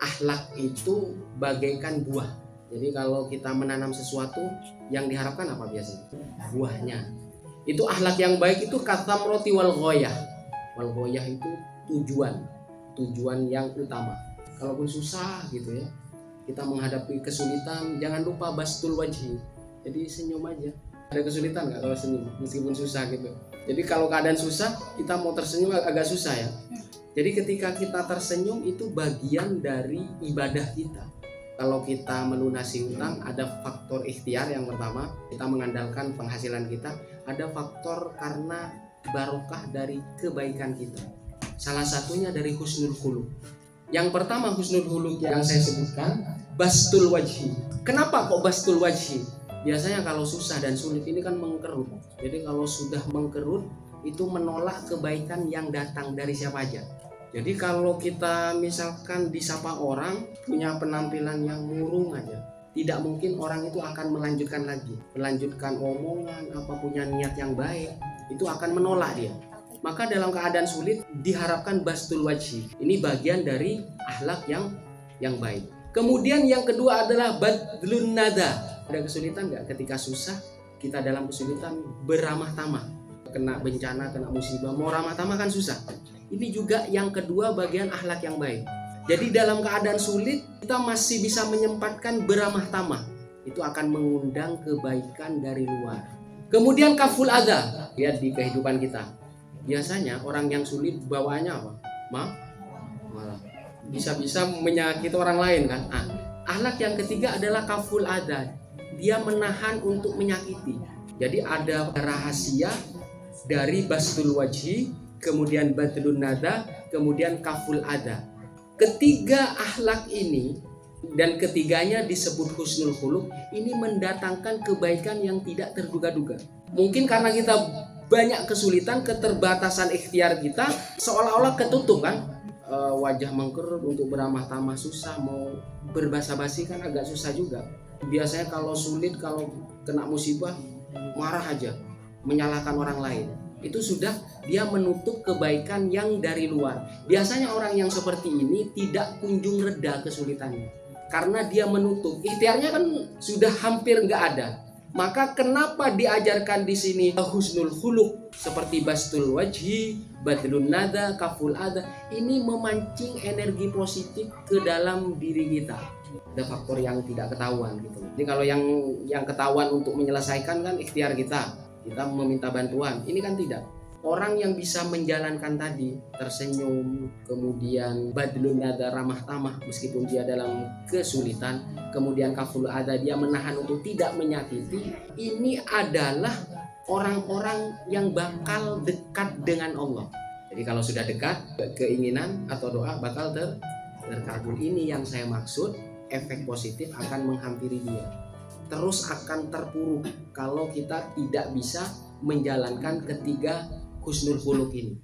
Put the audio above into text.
akhlak itu bagaikan buah. Jadi kalau kita menanam sesuatu, yang diharapkan apa biasanya? Buahnya. Itu akhlak yang baik itu katamroti wal ghoyah. Wal ghoyah itu tujuan yang utama. Kalaupun susah gitu ya, kita menghadapi kesulitan, jangan lupa bastul wajhi. Jadi senyum aja. Ada kesulitan nggak kalau senyum meskipun susah gitu? Jadi kalau keadaan susah, kita mau tersenyum agak susah ya. Jadi ketika kita tersenyum itu bagian dari ibadah kita. Kalau kita melunasi hutang, ada faktor ikhtiar yang pertama, kita mengandalkan penghasilan kita. Ada faktor karena barokah dari kebaikan kita. Salah satunya dari husnul khuluq. Yang pertama husnul khuluq yang saya sebutkan, bastul wajhi. Kenapa kok bastul wajhi? Biasanya kalau susah dan sulit ini kan mengkerut. Jadi kalau sudah mengkerut itu menolak kebaikan yang datang dari siapa aja. Jadi kalau kita misalkan disapa orang punya penampilan yang murung aja, tidak mungkin orang itu akan melanjutkan lagi. Melanjutkan omongan, apa punya niat yang baik, itu akan menolak dia. Maka dalam keadaan sulit diharapkan bastul wajhi. Ini bagian dari akhlak yang baik. Kemudian yang kedua adalah badlun nada. Ada kesulitan nggak? Ketika susah, kita dalam kesulitan beramah tamah. Kena bencana, kena musibah, mau ramah tamah kan susah. Ini juga yang kedua bagian akhlak yang baik. Jadi dalam keadaan sulit kita masih bisa menyempatkan beramah tamah. Itu akan mengundang kebaikan dari luar. Kemudian kaful adha. Lihat di kehidupan kita. Biasanya orang yang sulit bawaannya apa? Malah bisa-bisa menyakiti orang lain kan. Akhlak yang ketiga adalah kaful adha. Dia menahan untuk menyakiti. Jadi ada rahasia dari bastul wajhi, kemudian badlun nada, kemudian kaful adha. Ketiga akhlak ini dan ketiganya disebut husnul khuluq, ini mendatangkan kebaikan yang tidak terduga-duga. Mungkin karena kita banyak kesulitan, keterbatasan ikhtiar kita seolah-olah ketutup kan. Wajah mengkerut, untuk beramah tamah susah, mau berbasa-basi kan agak susah juga. Biasanya kalau sulit, kalau kena musibah marah aja, menyalahkan orang lain. Itu sudah dia menutup kebaikan yang dari luar. Biasanya orang yang seperti ini tidak kunjung reda kesulitannya, karena dia menutup. Ikhtiarnya kan sudah hampir nggak ada. Maka kenapa diajarkan di sini husnul khuluq seperti bastul wajhi, badlun nada, kaful adha? Ini memancing energi positif ke dalam diri kita. Ada faktor yang tidak ketahuan gitu. Jadi kalau yang ketahuan untuk menyelesaikan kan ikhtiar kita meminta bantuan. Ini kan tidak. Orang yang bisa menjalankan tadi, tersenyum, kemudian badlun nada, ramah tamah meskipun dia dalam kesulitan, kemudian kaful adha, dia menahan untuk tidak menyakiti. Ini adalah orang-orang yang bakal dekat dengan Allah. Jadi kalau sudah dekat, keinginan atau doa bakal terkabul. Ini yang saya maksud, efek positif akan menghampiri dia. Terus akan terpuruk kalau kita tidak bisa menjalankan ketiga husnul khuluq ini.